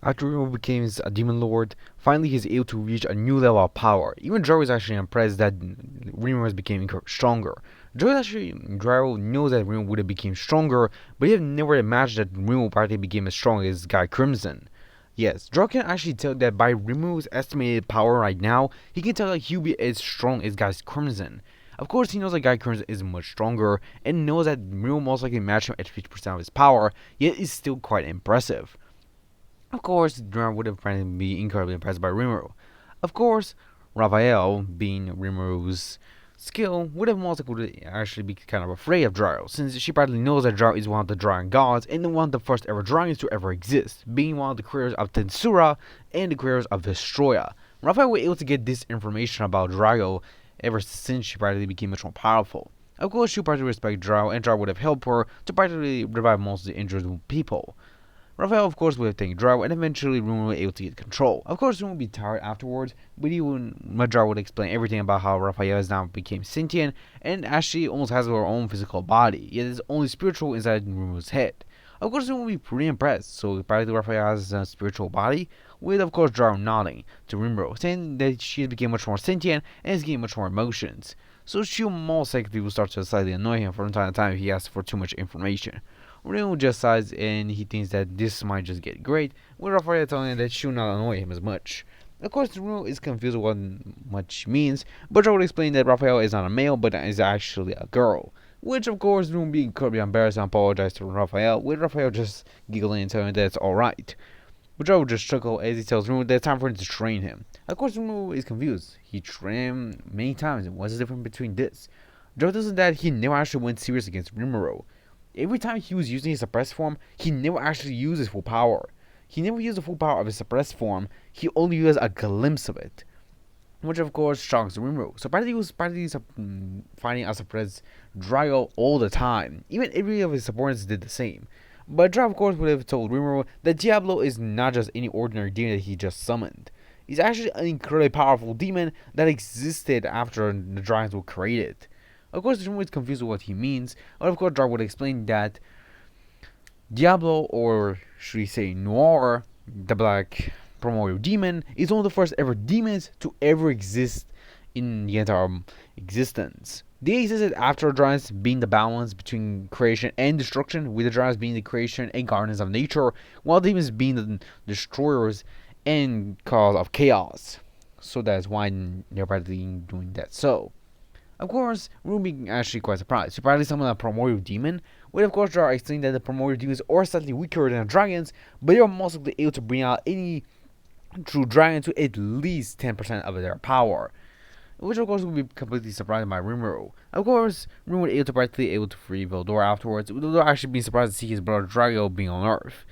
After Remo became a demon lord, finally he's able to reach a new level of power. Even Jaro is actually impressed that Remo has become stronger. Jaro knows that Remo would have become stronger, but he had never imagined that Remo practically became as strong as Guy Crimson. Yes, Jaro can actually tell that by Remo's estimated power right now, he can tell that he'll be as strong as Guy Crimson. Of course, he knows that Guy Crimson is much stronger, and knows that Remo most likely match him at 50% of his power, yet is still quite impressive. Of course, Durant would have probably be incredibly impressed by Rimuru. Of course, Raphael, being Rimuru's skill, would have most likely actually be kind of afraid of Gyro, since she probably knows that Gyro is one of the dragon gods and one of the first ever dragons to ever exist, being one of the creators of Tensura and the creators of Destroya. Raphael was able to get this information about Drago ever since she practically became much more powerful. Of course, she practically respect Gyro, and Gyro would have helped her to practically revive most of the injured people. Raphael, of course, would have taken Drago, and eventually Rune would be able to get control. Of course, Rune would be tired afterwards, but Madra would explain everything about how Raphael has now became sentient, and actually almost has her own physical body, yet is only spiritual inside Rune's head. Of course, Rune would be pretty impressed, so practically Raphael has a spiritual body, with of course Drago nodding to Rimuro, saying that she has become much more sentient and has gained much more emotions. So she'll most likely will start to slightly annoy him from time to time if he asks for too much information. Reno just sighs and he thinks that this might just get great, with Raphael telling him that she'll not annoy him as much. Of course, Reno is confused with what much means, but Joe would explain that Raphael is not a male, but is actually a girl. Which, of course, Reno being incredibly embarrassed and apologize to Raphael, with Raphael just giggling and telling him that it's alright. But Joe would just chuckle as he tells Reno that it's time for him to train him. Of course, Reno is confused. He trained him many times, and what's the difference between this? Joe tells him that he never actually went serious against Rimuro. Every time he was using his suppressed form, he never actually used his full power. He never used the full power of his suppressed form, he only used a glimpse of it. Which of course shocks Rimuru. So practically he was fighting a suppressed Drago all the time. Even every of his supporters did the same. But Drago of course would have told Rimuru that Diablo is not just any ordinary demon that he just summoned. He's actually an incredibly powerful demon that existed after the dragons were created. Of course, Rimuru is confused with what he means, but of course, Drago would explain that Diablo, or should we say Noir, the black primordial demon, is one of the first ever demons to ever exist in the entire existence. They existed after dragons being the balance between creation and destruction, with the dragons being the creation and guardians of nature, while demons being the destroyers and cause of chaos. So that's why they're practically doing that. So, of course, Ruby actually quite surprised. She probably summoned a primordial demon, with of course Jar explaining that the primordial demons are slightly weaker than the dragons, but they are most likely able to bring out any true dragon to at least 10% of their power. Which of course would be completely surprised by Rimuru. Of course, Rimuru was able to free Veldor afterwards, with Veldor actually being surprised to see his brother Drago being on Earth,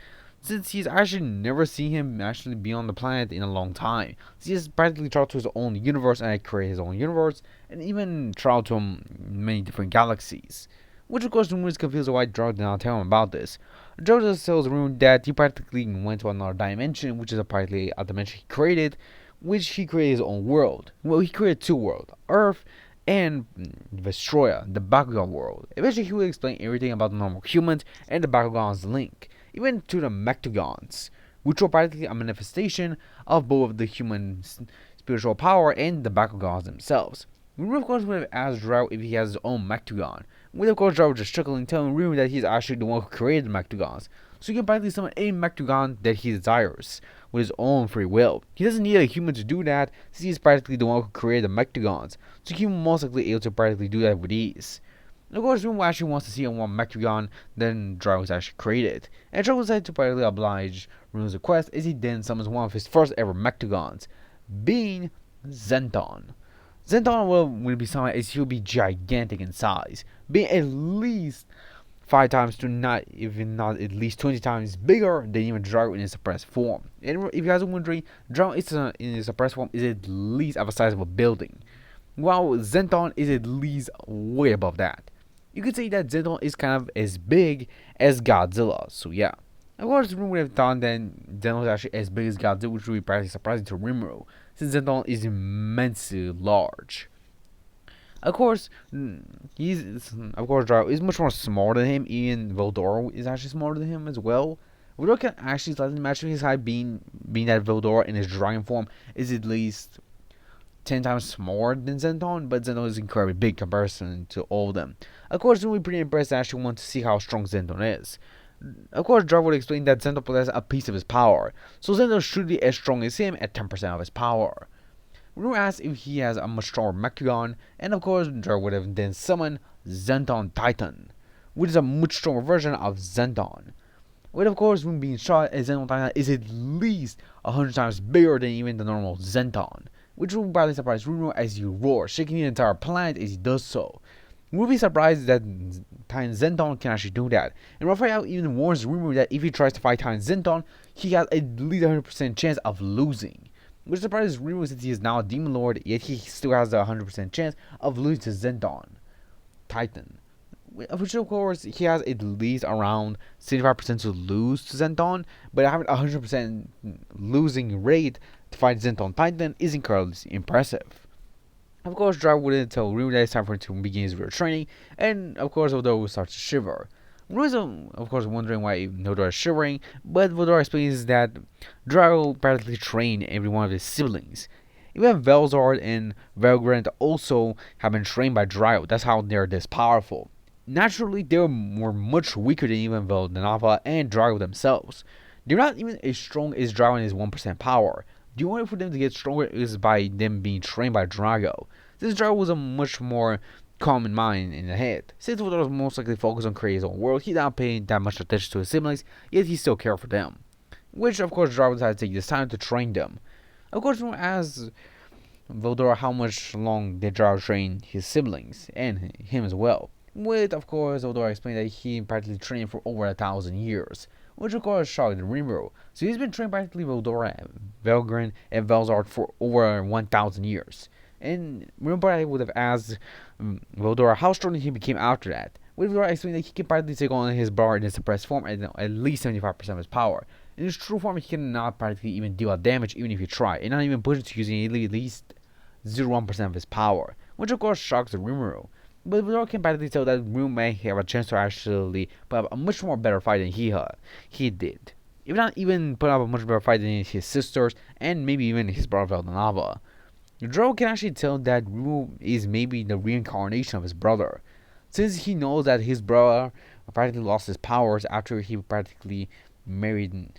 since he's actually never seen him actually be on the planet in a long time. He has practically traveled to his own universe and created his own universe, and even traveled to many different galaxies. Which of course Rune is confused why Drago did not tell him about this. Drago just tells Rune that he practically went to another dimension, which is practically a dimension he created, which he created his own world. Well, he created two worlds, Earth and Vestroya, the Bakugan world. Eventually he will explain everything about the normal humans and the Bakugan's link, even to the Mectogons, which were practically a manifestation of both the human spiritual power and the Bakugans themselves. Rune of course would have asked Drago if he has his own Mectogon, with of course Drago just chuckling, telling Rune that he's actually the one who created the Mectogons, so he can practically summon any Mectogon that he desires, with his own free will. He doesn't need a human to do that, since he's practically the one who created the Mectogons, so he will most likely able to practically do that with ease. And of course, Rune actually wants to see a more Mectogon than Drago was actually created, and Drago decided to practically oblige Rune's request as he then summons one of his first ever Mectogons, being Zenton. Zenton will be summoned as he'll be gigantic in size, being at least 5 times to not, even not at least 20 times bigger than even Drago in his suppressed form. And if you guys are wondering, Drago in his suppressed form is at least of the size of a building, while Zenton is at least way above that. You could say that Zenton is kind of as big as Godzilla, so yeah. Of course, Rimuru would have thought that Zenton is actually as big as Godzilla, which would be practically surprising to Rimuru, since Zenton is immensely large. Of course, Drago is much more smaller than him. Even Veldor is actually smaller than him as well. Voldora can actually slightly match his height, being that Voldora in his dragon form is at least 10 times smaller than Zenton, but Zenton is incredibly big comparison to all of them. Of course, we're pretty impressed and actually want to see how strong Zenton is. Of course, Jar would explain that Zenton possesses a piece of his power, so Zenton should be as strong as him at 10% of his power. Rumor asks if he has a much stronger Mechagon, and of course, Jar would have then summoned Zenton Titan, which is a much stronger version of Zenton. With of course, when being shot, a Zenton Titan is at least 100 times bigger than even the normal Zenton, which will badly surprise Rumor as he roars, shaking the entire planet as he does so. We'll be surprised that Titan Zenton can actually do that, and Raphael even warns Rumor that if he tries to fight Titan Zenton, he has at least a 100% chance of losing. Which surprises Rumor since he is now a Demon Lord, yet he still has a 100% chance of losing to Zenton Titan. Which of course he has at least around 75% to lose to Zenton, but having a 100% losing rate to fight Zenton Titan is incredibly impressive. Of course, Drive wouldn't tell Rune that it's time for him to begin his real training, and of course, Vodora starts to shiver. Rune is, of course, wondering why Vodora is shivering, but Vodora explains that Drago practically trained every one of his siblings. Even Velzard and Velgrant also have been trained by Drago, that's how they're this powerful. Naturally, they were much weaker than even Veldanava and Drago themselves. They're not even as strong as Drago in his 1% power. The only way for them to get stronger is by them being trained by Drago. Since Drago was a much more calm mind in the head. Since Vodora was most likely focused on creating his own world, he did not pay that much attention to his siblings, yet he still cared for them. Which, of course, Drago decided to take this time to train them. Of course, when asked Vodora how much long did Drago train his siblings, and him as well. With, of course, Vodora explained that he practically trained for over 1,000 years. Which of course shocked Rimuru. So he's been trained practically Vodora, Velgrin, and Velzard for over 1,000 years. And remember I would have asked Vodora how strong he became after that. With Vodora explained that he can practically take on his bar in his suppressed form at least 75% of his power. In his true form he cannot practically even deal out damage even if he try, and not even push into using at least 0.1% of his power. Which of course shocks Rimuru. But Vodora can practically tell that Rune may have a chance to actually put up a much more better fight than he did. If not even put up a much better fight than his sisters and maybe even his brother Veldanava. Drago can actually tell that Rune is maybe the reincarnation of his brother, since he knows that his brother practically lost his powers after he practically married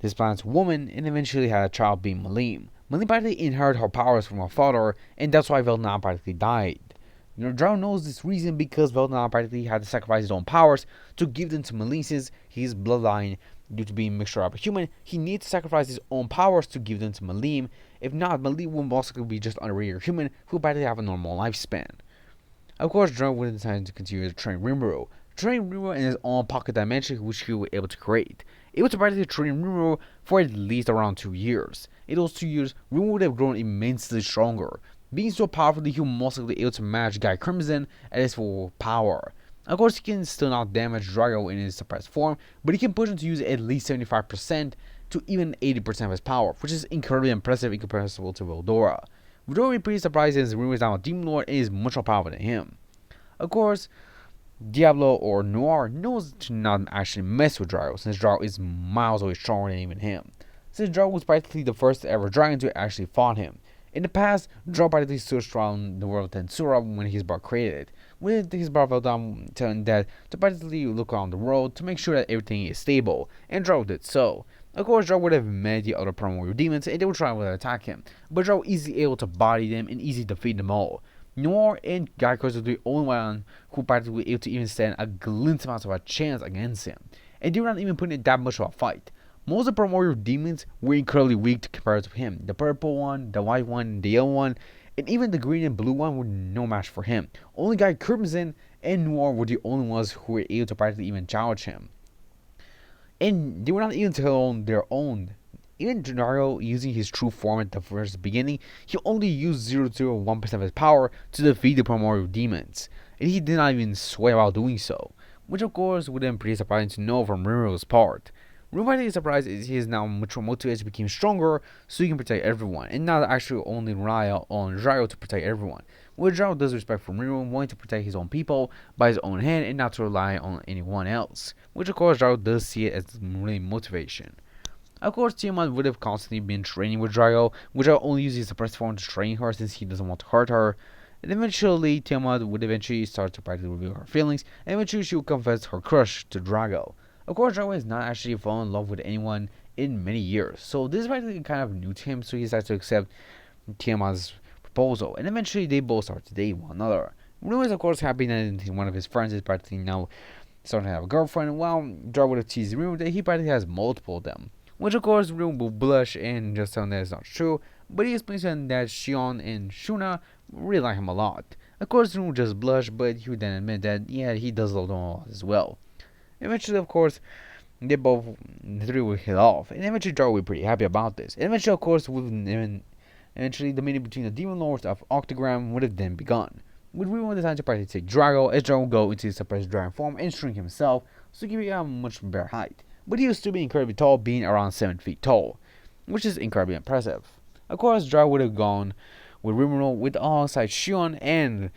this planet's woman and eventually had a child being Malim. Malim practically inherited her powers from her father, and that's why Veldanava practically died. Drago knows this reason because Veldanava practically had to sacrifice his own powers to give them to Malim, since his bloodline, due to being a mixture of a human, he needs to sacrifice his own powers to give them to Malim. If not, Malim will most likely be just a regular human who practically have a normal lifespan. Of course, Drago would decide to continue to train Rimuru. Train Rimuru in his own pocket dimension, which he was able to create. It was practically train Rimuru for at least around 2 years. In those 2 years, Rimuru would have grown immensely stronger. Being so powerful that he was most likely able to match Guy Crimson at his full power. Of course, he can still not damage Drago in his suppressed form, but he can push him to use at least 75% to even 80% of his power, which is incredibly impressive and comparable to Veldora. Veldora would be pretty surprised since Rimuru is now a Demon Lord and is much more powerful than him. Of course, Diablo or Noir knows to not actually mess with Drago, since Drago is miles away stronger than even him. Since Drago was practically the first ever dragon to actually fought him. In the past, Drago practically searched around the world of Tensura when his bar created it, with his bar Veldam telling that to practically look around the world to make sure that everything is stable, and Drago did so. Of course, Drago would have met the other primordial demons and they would try to attack him, but Drago easily able to body them and easily defeat them all. Noir and Gyakos were the only one who practically able to even stand a glimpse amount of a chance against him, and they were not even putting in that much of a fight. Most of the primordial demons were incredibly weak compared to him. The purple one, the white one, the yellow one, and even the green and blue one were no match for him. Only Guy Crimson and Noir were the only ones who were able to practically even challenge him. And they were not even on their own. Even Drago, using his true form at the first beginning, he only used 0.01% of his power to defeat the primordial demons, and he did not even sweat while doing so, which of course would have been pretty surprising to know from Rimuru's part. Nobody is surprised is he is now much more motivated to become stronger so he can protect everyone and not actually only rely on Gyro to protect everyone. Which Gyro does respect from Rinro, wanting to protect his own people by his own hand and not to rely on anyone else. Which of course Gyro does see it as really motivation. Of course, Tiamat would have constantly been training with Gyro, which Gyro only uses his suppressed form to train her since he doesn't want to hurt her. And eventually, Tiamat would eventually start to practically reveal her feelings, and eventually she would confess her crush to Drago. Of course, Drago has not actually fallen in love with anyone in many years, so this is practically kind of new to him, so he decides to accept Tiamat's proposal, and eventually they both start to date one another. Rue is of course happy that one of his friends is practically now starting to have a girlfriend, while Drago would have teased Rue that he practically has multiple of them. Which of course Rue will blush and just tell him that it's not true, but he explains to him that Shion and Shuna really like him a lot. Of course Rue will just blush, but he would then admit that yeah, he does love them a lot as well. Eventually, of course, they both the three will hit off, and eventually Drago will be pretty happy about this. And eventually, of course, eventually the meeting between the Demon Lords of Octagram would have then begun. With Rewan decided to practically take Drago, as Drago will go into his suppressed dragon form and shrink himself, so he can become a much better height. But he was still being incredibly tall, being around 7 feet tall, which is incredibly impressive. Of course, Drago would have gone with Rimuro with alongside Shion and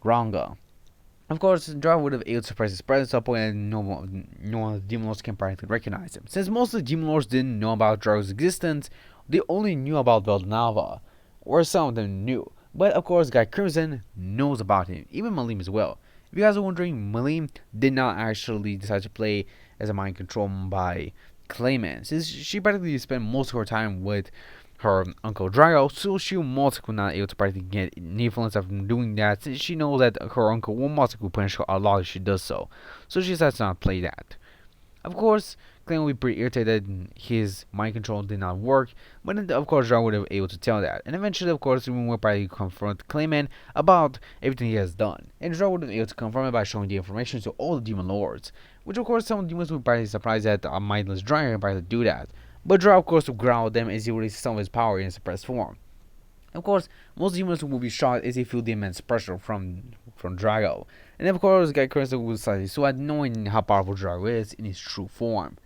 Ranga. Of course, Drago would have able to suppress his presence up and no one of the Demon Lords can practically recognize him. Since most of the Demon Lords didn't know about Drago's existence, they only knew about Veldanava, or some of them knew. But of course, Guy Crimson knows about him, even Malim as well. If you guys are wondering, Malim did not actually decide to play as a mind control by Clayman, since she practically spent most of her time with her uncle Drago, so she most likely not able to practically get an influence of doing that, since she knows that her uncle will most likely punish her a lot if she does so. So she decides to not play that. Of course, Clayman will be pretty irritated that his mind control did not work, but then, of course, Drago would have been able to tell that. And eventually, of course, we will probably confront Clayman about everything he has done. And Drago would have been able to confirm it by showing the information to all the Demon Lords, which, of course, some demons would probably be surprised that a mindless dragon can probably do that. But Drago, of course, will growl at them as he releases some of his power in his suppressed form. Of course, most demons will be shocked as they feel the immense pressure from Drago. And of course, Guy Crimson will slightly sweat knowing how powerful Drago is in his true form.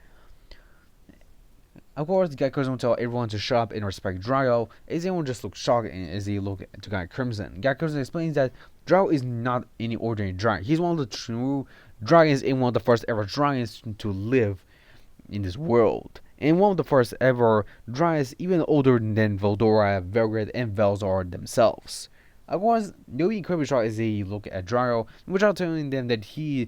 Of course, Guy Crimson will tell everyone to shut up and respect Drago, as everyone just looks shocked as they look to Guy Crimson. Guy Crimson explains that Drago is not any ordinary dragon. He's one of the true dragons and one of the first ever dragons to live in this world. And one of the first ever dragons even older than Veldora, Velgred, and Velzar themselves. Of course, they'll be incredibly shocked as they look at Drago, without telling them that he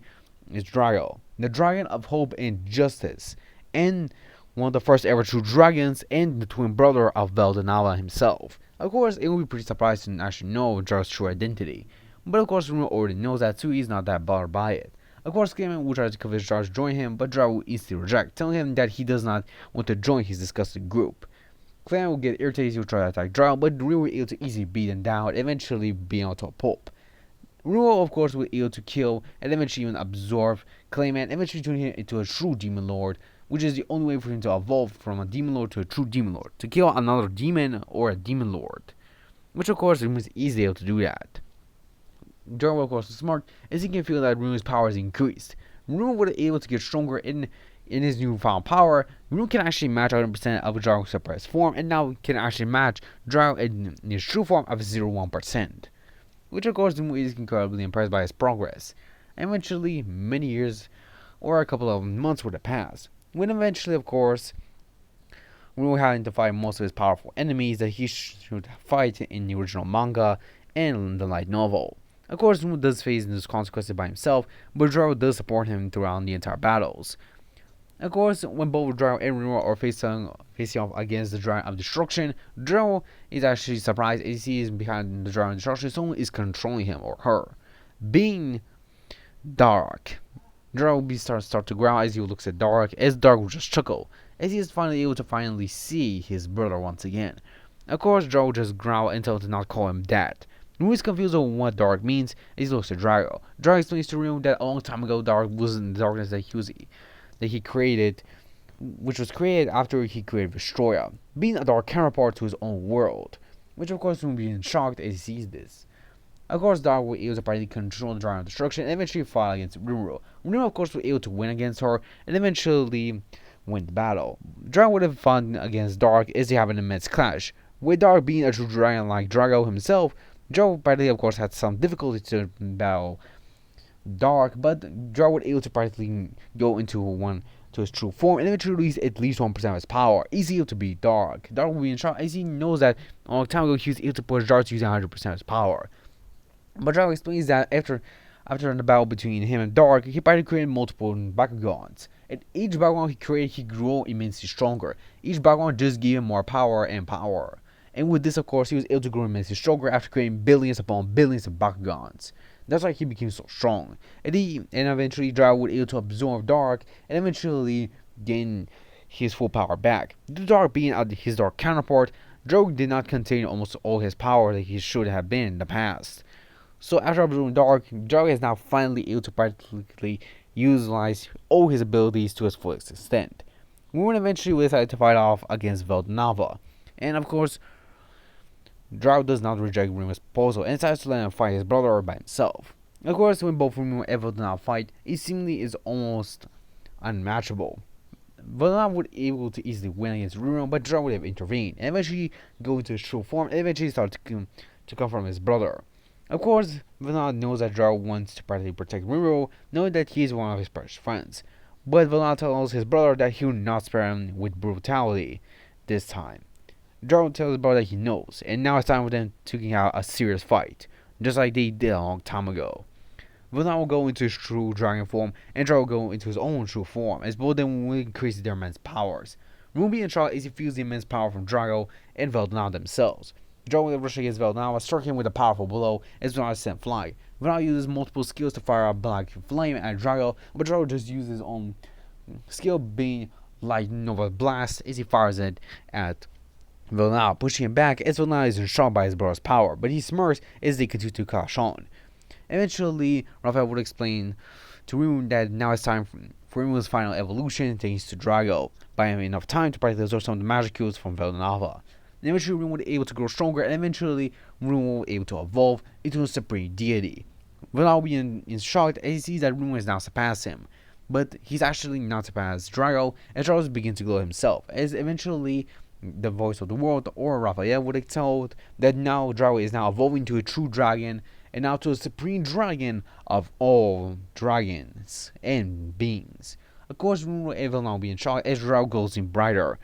is Drago, the dragon of hope and justice, and one of the first ever true dragons, and the twin brother of Veldanava himself. Of course, it will be pretty surprising to actually know Drago's true identity, but of course, Rune already knows that, so he's not that bothered by it. Of course, Clayman will try to convince Drago to join him, but Drago will instantly reject, telling him that he does not want to join his disgusting group. Clayman will get irritated, he will try to attack Drago, but Rune will be able to easily beat him down, eventually being able to a pulp. Rune, of course, will be able to kill and eventually even absorb Clayman, eventually turning him into a true Demon Lord, which is the only way for him to evolve from a Demon Lord to a true Demon Lord, to kill another demon or a Demon Lord. Which, of course, Rune is easily able to do that. Drago, of course, is smart, as he can feel that Rune's power is increased. Rune would be able to get stronger in his newfound power. Rune can actually match 100% of Drago's suppressed form, and now can actually match Drago in his true form of 0.1%. Which, of course, Rune is incredibly impressed by his progress. And eventually, many years or a couple of months would have passed, when eventually, of course, Rune having to fight most of his powerful enemies that he should fight in the original manga and the light novel. Of course, Rune does face those consequences by himself, but Drago does support him throughout the entire battles. Of course, when both Drago and Rune are facing off against the Dragon of Destruction, Drago is actually surprised as he is behind the Dragon of Destruction, someone is controlling him or her. Being Dark, Drago will start to growl as he looks at Dark, as Dark will just chuckle, as he is finally able to see his brother once again. Of course, Drago will just growl and tell him to not call him that. Rune is confused on what Dark means as he looks at Drago. Drago explains to Rune that a long time ago Dark wasn't the darkness that he created, which was created after he created Destroyer, being a dark counterpart to his own world. Which of course Rune being shocked as he sees this. Of course, Dark will be able to practically control the Dragon of Destruction and eventually fight against Rimuro. Rimuro, of course, will be able to win against her and eventually win the battle. Drago would have fought against Dark as they have an immense clash. With Dark being a true dragon like Drago himself, Drago practically of course had some difficulty to battle Dark, but Drago would able to practically go into one to his true form and eventually release at least 1% of his power. He's able to beat Dark. Dark will be in shock as he knows that a long time ago he was able to push Dark to using 100% of his power. But Drago explains that after the battle between him and Dark, he practically created multiple backgrounds. And each background he created, he grew immensely stronger. Each background just gave him more power and power. And with this, of course, he was able to grow immensely stronger after creating billions upon billions of backgrounds. That's why he became so strong. And eventually Drago was able to absorb Dark and eventually gain his full power back. The Dark being his Dark counterpart, Drago did not contain almost all his power that he should have been in the past. So after absorbing Dark, Drago is now finally able to practically utilize all his abilities to his fullest extent. Moon eventually decided to fight off against Veldnava. And of course, Drago does not reject Rimu's proposal and decides to let him fight his brother by himself. Of course, when both Rimu and Veldnava fight, it seemingly is almost unmatchable. Veldnava would be able to easily win against Rimu, but Drago would have intervened and eventually go into his true form and eventually start to confront his brother. Of course, Veldnava knows that Drago wants to practically protect Rimu, knowing that he is one of his precious friends. But Veldnava tells his brother that he will not spare him with brutality this time. Drago tells his brother that he knows, and now it's time for them to get out a serious fight, just like they did a long time ago. Veldnava will go into his true dragon form, and Drago will go into his own true form, as both of them will increase their immense powers. Rimu being in shock as he feels the immense power from Drago and Veldnava themselves. Drago will rush against Veldnava, striking him with a powerful blow as Veldnava sent flying. Veldnava uses multiple skills to fire a black flame at Drago, but Drago just uses his own skill being Light Nova Blast as he fires it at Veldnava, pushing him back as Veldnava is shocked by his brother's power, but he smirks as they continue to clash on. Eventually, Raphael would explain to Rimu that now it's time for Rimu's final evolution thanks to Drago, buying him enough time to practically absorb some of the magic skills from Veldnava. And eventually Rimu was able to grow stronger, and eventually Rimu was able to evolve into a supreme deity. Veldnava will be in shock as he sees that Rimu has now surpassed him. But he's actually not surpassed Drago, as Drago begins to glow himself, as eventually the voice of the world, or Raphael, would have told that now Drago is now evolving to a true dragon, and now to a supreme dragon of all dragons and beings. Of course, Rimu and Veldnava will be in shock as Drago goes in brighter.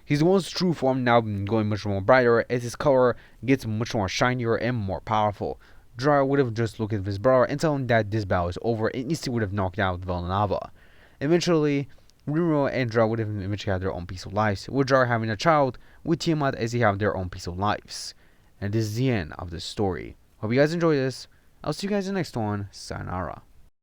His once true form now going much more brighter as his color gets much more shinier and more powerful. Drago would have just looked at his brother and told him that this battle is over and instantly would have knocked out Veldnava. Eventually, Rimu and Drago would have eventually had their own peaceful lives, with Drago having a child with Tiamat as they have their own peaceful lives. And this is the end of this story. Hope you guys enjoyed this. I'll see you guys in the next one. Sayonara.